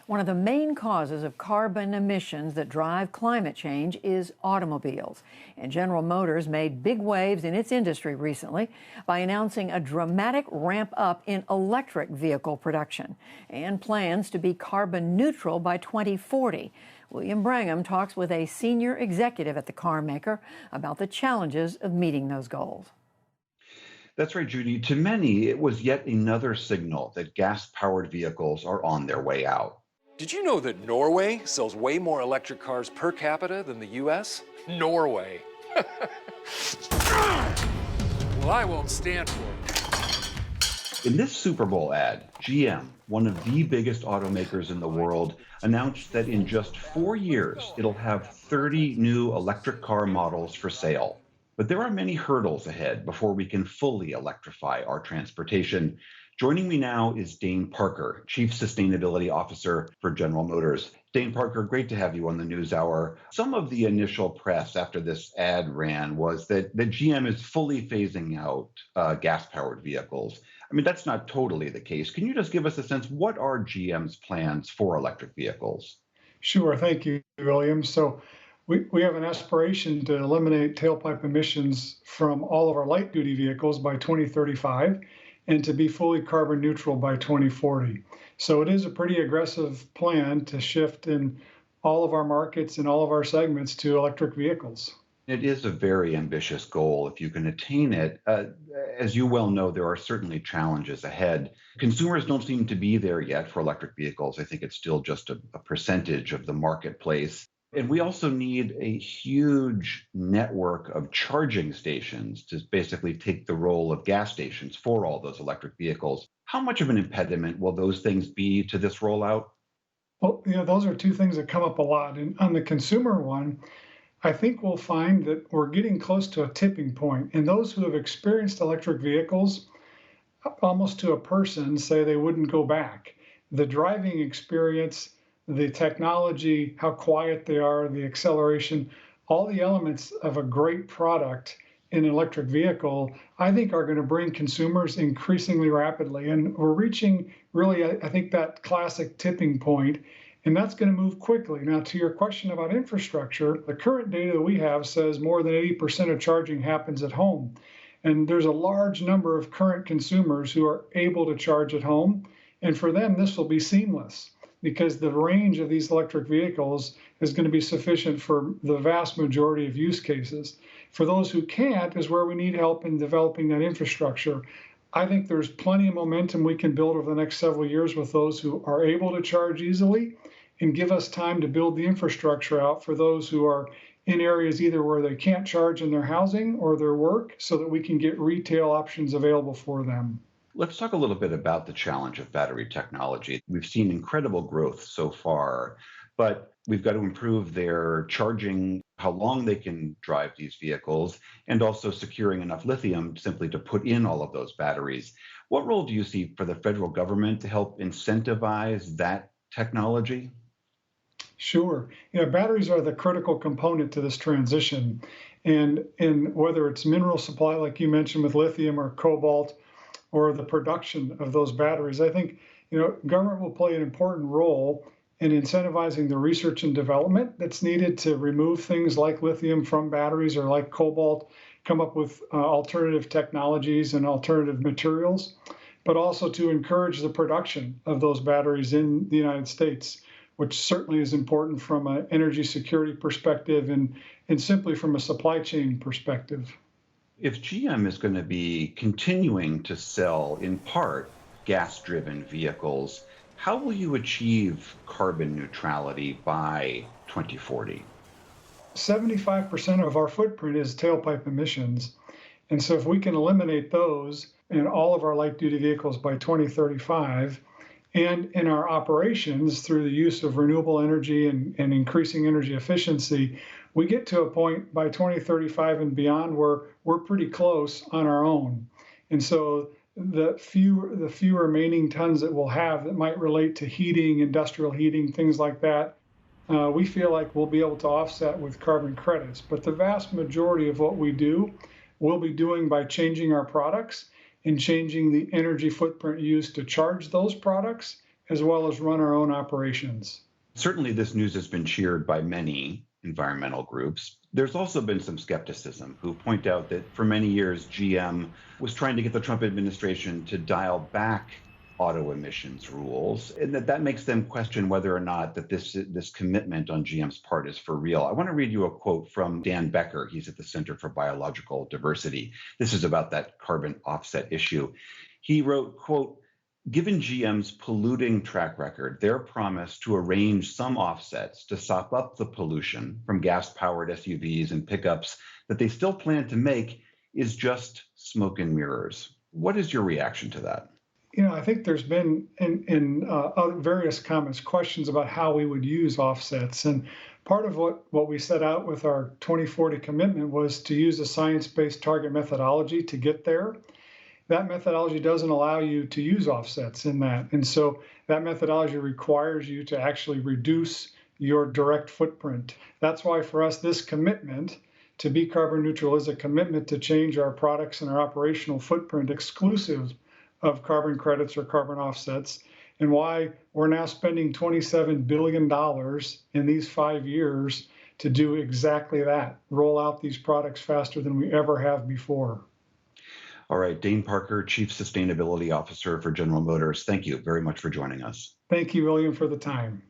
One of the main causes of carbon emissions that drive climate change is automobiles. And General Motors made big waves in its industry recently by announcing a dramatic ramp up in electric vehicle production and plans to be carbon neutral by 2040. William Brangham talks with a senior executive at the car maker about the challenges of meeting those goals. That's right, Judy. To many, it was yet another signal that gas powered vehicles are on their way out. Did you know that Norway sells way more electric cars per capita than the US? Norway. Well, I won't stand for it. In this Super Bowl ad, GM, one of the biggest automakers in the world, announced that in just 4 years, it'll have 30 new electric car models for sale. But there are many hurdles ahead before we can fully electrify our transportation. Joining me now is Dane Parker, Chief Sustainability Officer for General Motors. Dane Parker, great to have you on the NewsHour. Some of the initial press after this ad ran was that GM is fully phasing out gas-powered vehicles. I mean, that's not totally the case. Can you just give us a sense, what are GM's plans for electric vehicles? Sure, thank you, William. So we have an aspiration to eliminate tailpipe emissions from all of our light-duty vehicles by 2035 and to be fully carbon neutral by 2040. So it is a pretty aggressive plan to shift in all of our markets and all of our segments to electric vehicles. It is a very ambitious goal if you can attain it. As you well know, there are certainly challenges ahead. Consumers don't seem to be there yet for electric vehicles. I think it's still just a percentage of the marketplace. And we also need a huge network of charging stations to basically take the role of gas stations for all those electric vehicles. How much of an impediment will those things be to this rollout? Well, those are two things that come up a lot. And on the consumer one, I think we'll find that we're getting close to a tipping point. And those who have experienced electric vehicles, almost to a person, say they wouldn't go back. The driving experience, the technology, how quiet they are, the acceleration, all the elements of a great product in an electric vehicle, I think are going to bring consumers increasingly rapidly. And we're reaching really, I think, that classic tipping point, and that's going to move quickly. Now, to your question about infrastructure, the current data that we have says more than 80% of charging happens at home. And there's a large number of current consumers who are able to charge at home. And for them, this will be seamless, because the range of these electric vehicles is going to be sufficient for the vast majority of use cases. For those who can't is where we need help in developing that infrastructure. I think there's plenty of momentum we can build over the next several years with those who are able to charge easily, and give us time to build the infrastructure out for those who are in areas either where they can't charge in their housing or their work, so that we can get retail options available for them. Let's talk a little bit about the challenge of battery technology. We've seen incredible growth so far, but we've got to improve their charging, how long they can drive these vehicles, and also securing enough lithium simply to put in all of those batteries. What role do you see for the federal government to help incentivize that technology? Sure. Batteries are the critical component to this transition. And whether it's mineral supply, like you mentioned with lithium or cobalt, or the production of those batteries, I think government will play an important role in incentivizing the research and development that's needed to remove things like lithium from batteries, or like cobalt, come up with alternative technologies and alternative materials, but also to encourage the production of those batteries in the United States, which certainly is important from an energy security perspective and simply from a supply chain perspective. If GM is going to be continuing to sell, in part, gas-driven vehicles, how will you achieve carbon neutrality by 2040? 75% of our footprint is tailpipe emissions. And so if we can eliminate those in all of our light-duty vehicles by 2035, and in our operations through the use of renewable energy and increasing energy efficiency, we get to a point by 2035 and beyond where we're pretty close on our own. And so the few remaining tons that we'll have that might relate to heating, industrial heating, things like that, we feel like we'll be able to offset with carbon credits. But the vast majority of what we do, we'll be doing by changing our products and changing the energy footprint used to charge those products, as well as run our own operations. Certainly, this news has been cheered by many environmental groups. There's also been some skepticism who point out that for many years, GM was trying to get the Trump administration to dial back auto emissions rules, and that makes them question whether or not that this commitment on GM's part is for real. I want to read you a quote from Dan Becker. He's at the Center for Biological Diversity. This is about that carbon offset issue. He wrote, quote, "Given GM's polluting track record, their promise to arrange some offsets to sop up the pollution from gas-powered SUVs and pickups that they still plan to make is just smoke and mirrors." What is your reaction to that? I think there's been in various comments questions about how we would use offsets. And part of what we set out with our 2040 commitment was to use a science-based target methodology to get there. That methodology doesn't allow you to use offsets in that. And so that methodology requires you to actually reduce your direct footprint. That's why for us, this commitment to be carbon neutral is a commitment to change our products and our operational footprint exclusive of carbon credits or carbon offsets, and why we're now spending $27 billion in these 5 years to do exactly that, roll out these products faster than we ever have before. All right, Dane Parker, Chief Sustainability Officer for General Motors, thank you very much for joining us. Thank you, William, for the time.